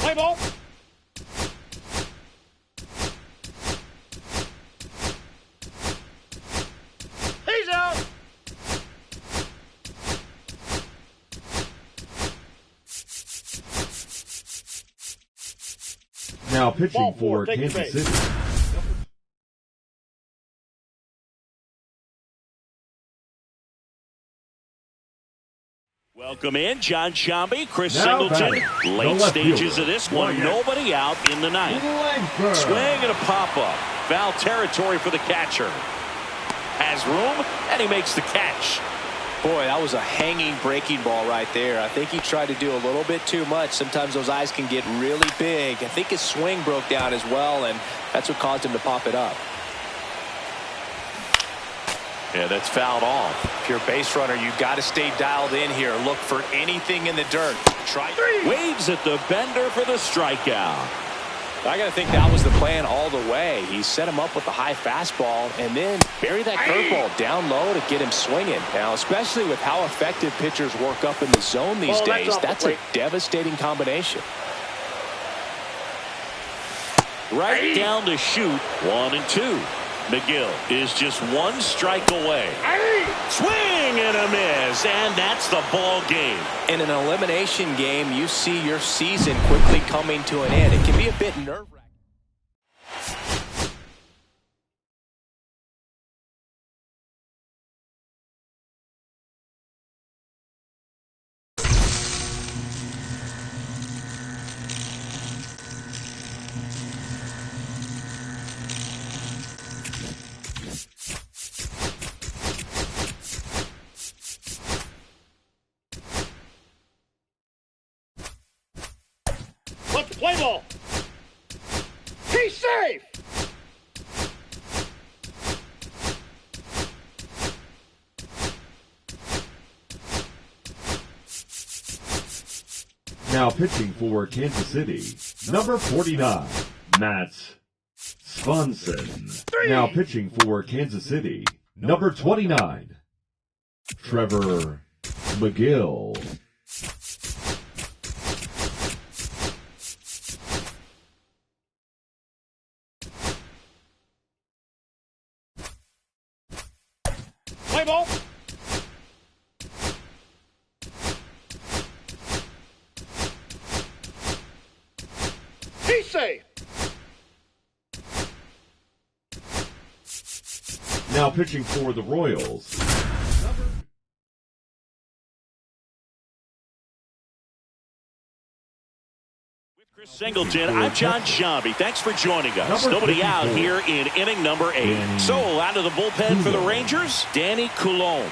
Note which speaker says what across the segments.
Speaker 1: Play ball. He's out.
Speaker 2: Now pitching
Speaker 1: Ball
Speaker 2: for
Speaker 1: four, take your
Speaker 2: Kansas
Speaker 1: base.
Speaker 2: City.
Speaker 3: Welcome in, John Shambi, Chris
Speaker 2: Now
Speaker 3: Singleton.
Speaker 2: batting,
Speaker 3: Late
Speaker 2: the left
Speaker 3: stages
Speaker 2: fielder,
Speaker 3: of this one,
Speaker 2: Wyatt.
Speaker 3: nobody out in the ninth.
Speaker 2: Langford.
Speaker 3: Swing and a pop-up. Foul territory for the catcher. Has room, and he makes the catch.
Speaker 2: Boy, that was a hanging breaking ball right there. I think he tried to do a little bit too much. Sometimes those eyes can get really big. I think his swing broke down as well, and that's what caused him to pop it up.
Speaker 4: Yeah, that's fouled off.
Speaker 2: If you're a base runner, you've got to stay dialed in here. Look for anything in the dirt.
Speaker 3: Waves at the bender for the strikeout.
Speaker 2: I got to think that was the plan all the way. He set him up with the high fastball and then bury that curveball down low to get him swinging. Now, especially with how effective pitchers work up in the zone these days, that's a devastating combination.
Speaker 3: Right down to shoot. 1-2. McGill is just one strike away. Swing and a miss, and that's the ball game.
Speaker 2: In an elimination game, you see your season quickly coming to an end. It can be a bit nerve-wracking.
Speaker 1: Let's play ball. He's safe.
Speaker 5: Now pitching for Kansas City, number 49, Matt Swanson. Now pitching for Kansas City, number 29, Trevor McGill.
Speaker 1: Play ball. He's safe.
Speaker 5: Now pitching for the Royals,
Speaker 3: Chris Singleton, I'm John Shambi. Thanks for joining us. Nobody out here in inning number 8. So out of the bullpen for the Rangers, Danny Coulombe.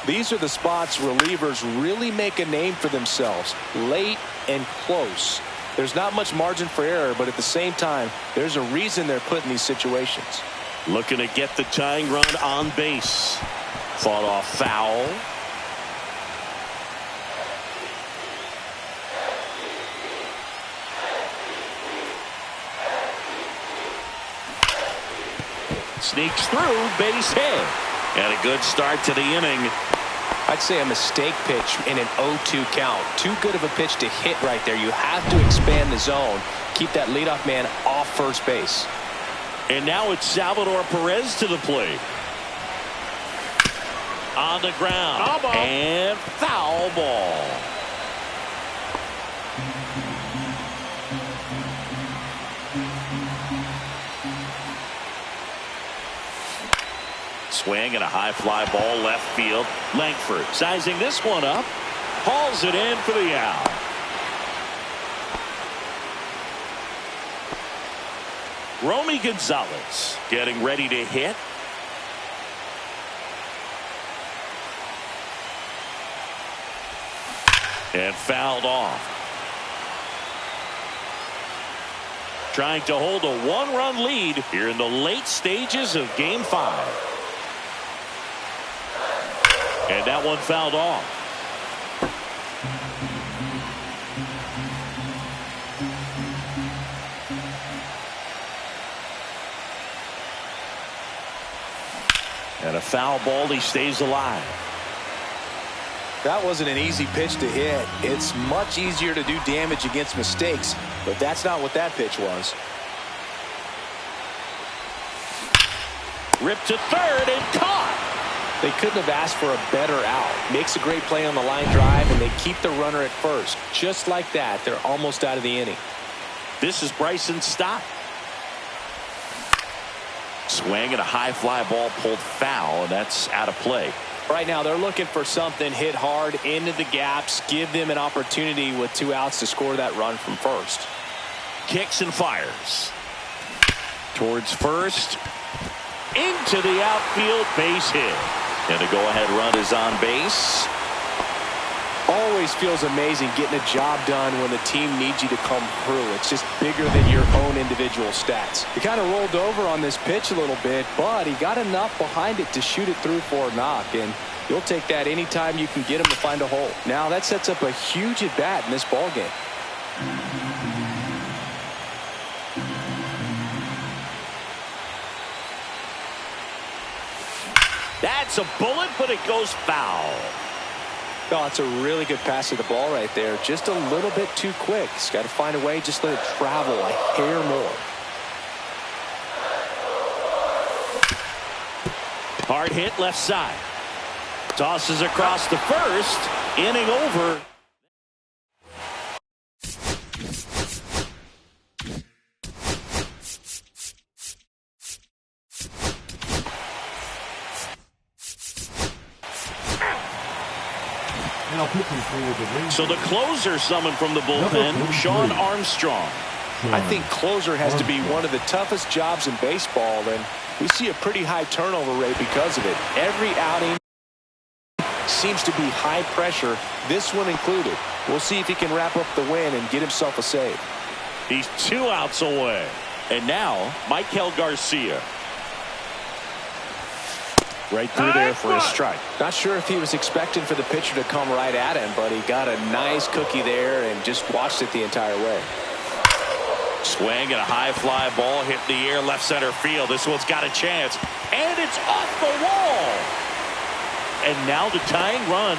Speaker 2: These are the spots relievers really make a name for themselves, late and close. There's not much margin for error, but at the same time, there's a reason they're put in these situations.
Speaker 3: Looking to get the tying run on base. Fought off foul. Sneaks through, base hit. And a good start to the inning.
Speaker 2: I'd say a mistake pitch in an 0-2 count. Too good of a pitch to hit right there. You have to expand the zone. Keep that leadoff man off first base.
Speaker 3: And now it's Salvador Perez to the plate. On the ground.
Speaker 1: Foul ball.
Speaker 3: And foul ball. Swing and a high fly ball left field. Langford sizing this one up. Hauls it in for the out. Romy Gonzalez getting ready to hit. And fouled off. Trying to hold a one-run lead here in the late stages of Game 5. And that one fouled off. And a foul ball, he stays alive.
Speaker 2: That wasn't an easy pitch to hit. It's much easier to do damage against mistakes, but that's not what that pitch was.
Speaker 3: Ripped to third and caught.
Speaker 2: They couldn't have asked for a better out. Makes a great play on the line drive, and they keep the runner at first. Just like that, they're almost out of the inning.
Speaker 3: This is Bryson Stott. Swing and a high fly ball pulled foul, and that's out of play.
Speaker 2: Right now, they're looking for something hit hard into the gaps, give them an opportunity with 2 outs to score that run from first.
Speaker 3: Kicks and fires. Towards first. Into the outfield, base hit. And the go-ahead run is on base.
Speaker 2: Always feels amazing getting a job done when the team needs you to come through. It's just bigger than your own individual stats. He kind of rolled over on this pitch a little bit, but he got enough behind it to shoot it through for a knock, and you'll take that anytime you can get him to find a hole. Now that sets up a huge at-bat in this ball game.
Speaker 3: That's a bullet, but it goes foul.
Speaker 2: Oh, it's a really good pass to the ball right there. Just a little bit too quick. He's got to find a way. Just let it travel a hair more.
Speaker 3: Hard hit left side. Tosses across the first. Inning over.
Speaker 5: Now pitching for the Rangers.
Speaker 3: So the closer summoned from the bullpen, Sean Armstrong.
Speaker 2: I think closer has to be one of the toughest jobs in baseball, and we see a pretty high turnover rate because of it. Every outing seems to be high pressure, this one included. We'll see if he can wrap up the win and get himself a save.
Speaker 3: He's 2 outs away. And now, Michael Garcia. Right through there for a strike.
Speaker 2: Not sure if he was expecting for the pitcher to come right at him, but he got a nice cookie there and just watched it the entire way.
Speaker 3: Swing and a high fly ball hit in the air left center field. This one's got a chance. And it's off the wall. And now the tying run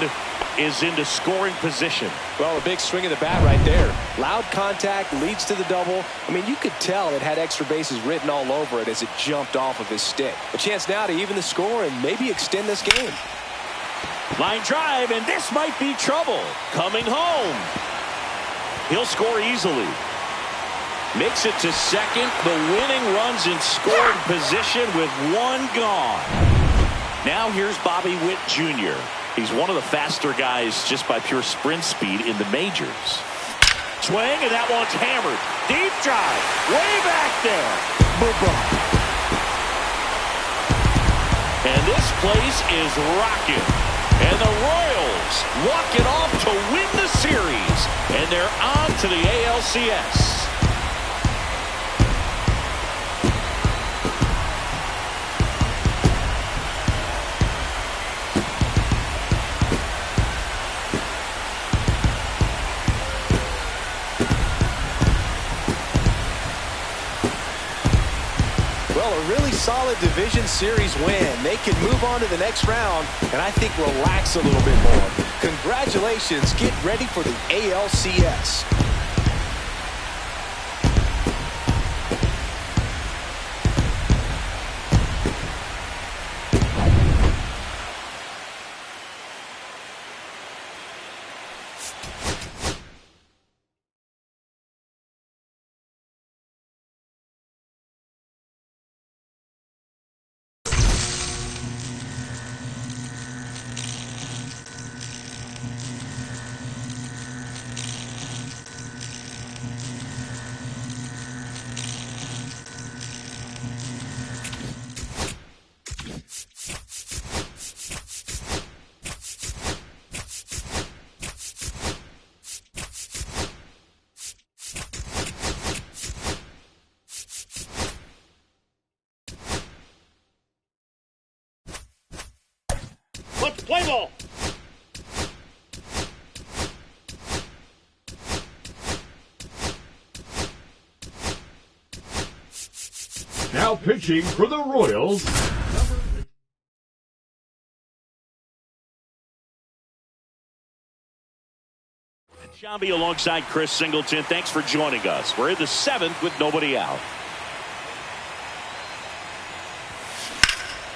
Speaker 3: is into scoring position.
Speaker 2: Well, a big swing of the bat right there. Loud contact leads to the double. I mean, you could tell it had extra bases written all over it as it jumped off of his stick. A chance now to even the score and maybe extend this game.
Speaker 3: Line drive, and this might be trouble. Coming home. He'll score easily. Makes it to second. The winning run's in scoring position with one gone. Now here's Bobby Witt Jr. He's one of the faster guys just by pure sprint speed in the majors. Swing, and that one's hammered. Deep drive. Way back there. Boom. And this place is rocking. And the Royals walk it off to win the series. And they're on to the ALCS.
Speaker 2: A really solid division series win. They can move on to the next round and I think relax a little bit more. Congratulations. Get ready for the ALCS.
Speaker 3: Let's play ball.
Speaker 5: Now pitching for the Royals.
Speaker 3: Shambi alongside Chris Singleton. Thanks for joining us. We're in the 7th with nobody out.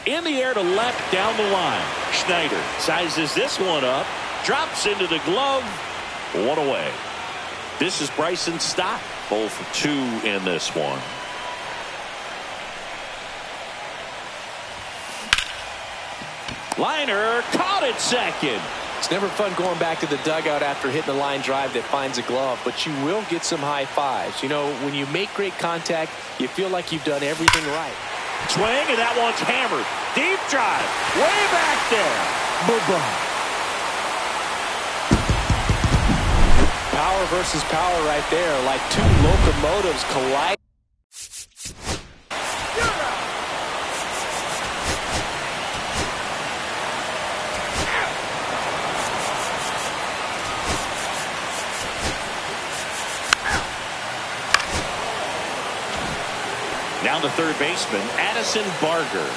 Speaker 3: In the air to left down the line. Schneider sizes this one up. Drops into the glove. One away. This is Bryson Stott. 0 for 2 in this one. Liner caught it second.
Speaker 2: It's never fun going back to the dugout after hitting a line drive that finds a glove, but you will get some high fives. You know, when you make great contact, you feel like you've done everything right.
Speaker 3: Swing, and that one's hammered. Deep drive. Way back there. Bye-bye.
Speaker 2: Power versus power right there, like two locomotives collide.
Speaker 3: Down to third baseman, Addison Barger.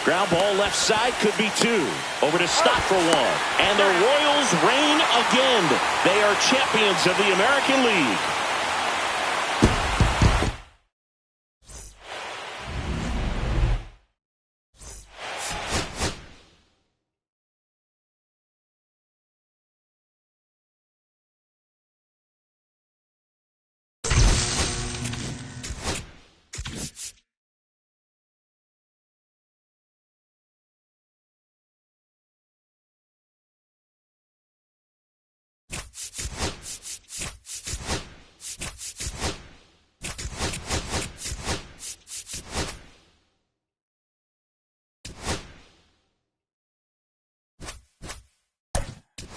Speaker 3: Ground ball left side, could be two. Over to stop for one. And the Royals reign again. They are champions of the American League.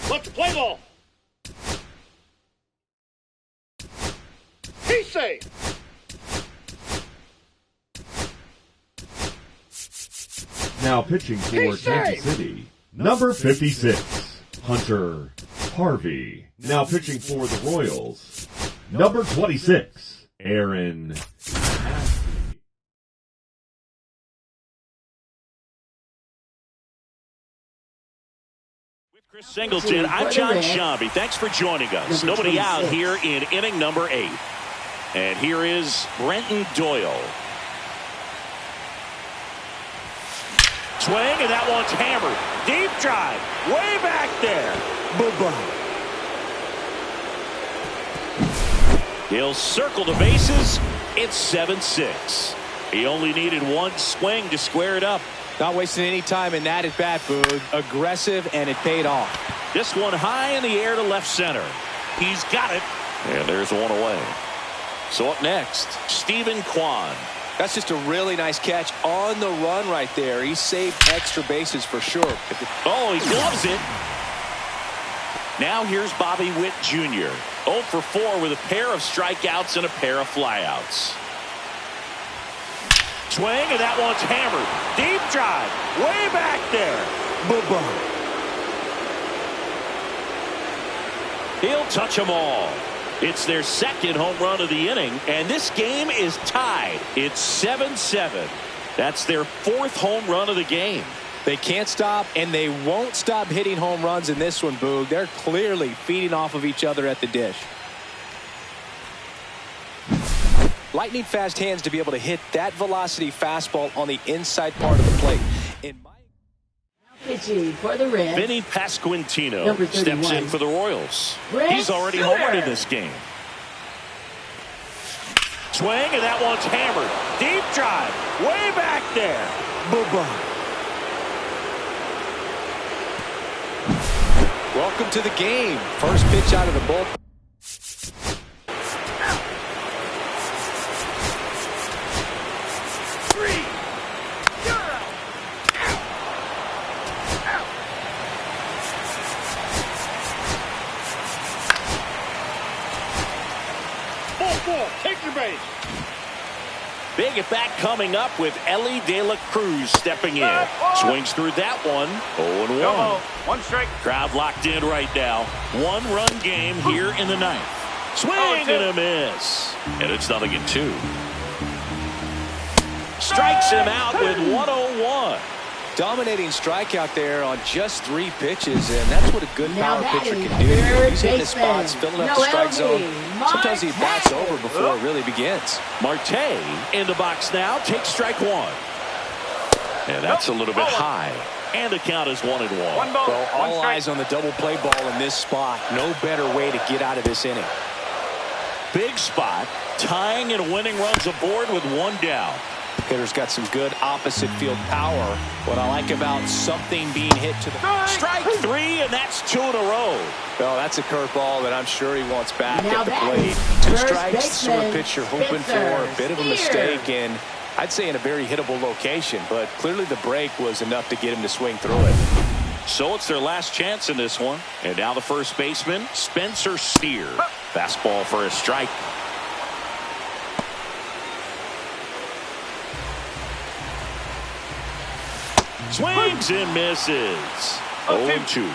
Speaker 1: Let's play ball. He's safe.
Speaker 5: Now pitching for Kansas City, number 56, Hunter Harvey. Now pitching for the Royals, number 26, Aaron Ashby.
Speaker 3: Chris Singleton, I'm John Sciambi. Thanks for joining us. Nobody out here in inning number 8. And here is Brenton Doyle. Swing, and that one's hammered. Deep drive. Way back there. Bye-bye. He'll circle the bases. It's 7-6. He only needed one swing to square it up.
Speaker 2: Not wasting any time in that at bat, Boog. Aggressive, and it paid off.
Speaker 3: This one high in the air to left center. He's got it. And there's one away. So up next, Stephen Kwan.
Speaker 2: That's just a really nice catch on the run right there. He saved extra bases for sure.
Speaker 3: Oh, he gloves it. Now here's Bobby Witt Jr. 0 for 4 with a pair of strikeouts and a pair of flyouts. Swing, and that one's hammered. Deep drive. Way back there. Bye-bye. He'll touch them all. It's their second home run of the inning, and this game is tied. It's 7-7. That's their 4th home run of the game.
Speaker 2: They can't stop, and they won't stop hitting home runs in this one, Boog. They're clearly feeding off of each other at the dish. Lightning fast hands to be able to hit that velocity fastball on the inside part of the plate.
Speaker 6: Pitching for the Reds,
Speaker 3: Vinny Pasquantino steps in for the Royals. He's already homered in this game. Swing, and that one's hammered. Deep drive. Way back there. Bye-bye.
Speaker 2: Welcome to the game. First pitch out of the bullpen.
Speaker 1: Take your base.
Speaker 3: Big at bat coming up with Ellie De La Cruz stepping in. Swings through that one. 0-1.
Speaker 1: 1 strike.
Speaker 3: Crowd locked in right now. 1-run game here in the 9th. Swing and a miss. And it's 0-2. Strikes him out with 101.
Speaker 2: Dominating strikeout there on just 3 pitches, and that's what a good power pitcher can do. He's hitting the spots, filling up the strike zone. Sometimes he bats over before it really begins.
Speaker 3: Marte in the box now, takes strike 1. And that's a little bit high. And the count is 1-1.
Speaker 2: Well, all eyes on the double play ball in this spot. No better way to get out of this inning.
Speaker 3: Big spot, tying and winning runs aboard with 1 down.
Speaker 2: Hitter's got some good opposite field power. What I like about something being hit to the
Speaker 3: strike 3, and that's 2 in a row.
Speaker 2: Well, that's a curveball that I'm sure he wants back
Speaker 6: now
Speaker 2: at the plate. 2 strikes, sort of pitch you're hoping for, a bit of a mistake, and I'd say in a very hittable location, but clearly the break was enough to get him to swing through it.
Speaker 3: So it's their last chance in this one. And now the first baseman, Spencer Steer. Fastball for a strike. Swings and misses. 0-2.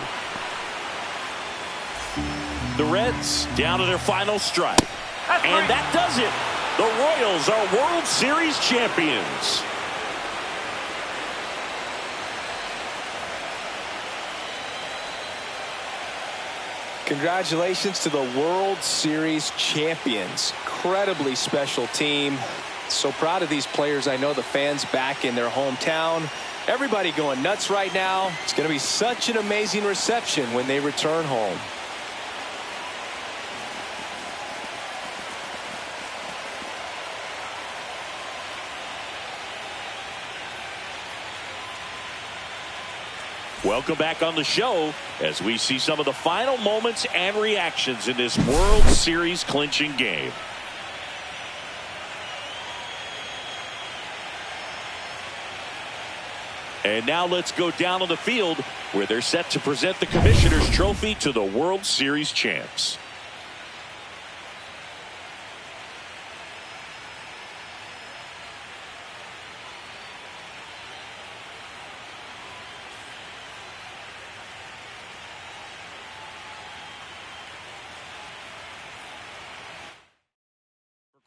Speaker 3: The Reds down to their final strike. And that does it. The Royals are World Series champions.
Speaker 2: Congratulations to the World Series champions. Incredibly special team. So proud of these players. I know the fans back in their hometown. Everybody going nuts right now. It's going to be such an amazing reception when they return home.
Speaker 3: Welcome back on the show as we see some of the final moments and reactions in this World Series clinching game. And now let's go down on the field where they're set to present the Commissioner's Trophy to the World Series champs.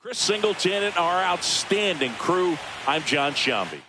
Speaker 3: Chris Singleton and our outstanding crew, I'm John Shambi.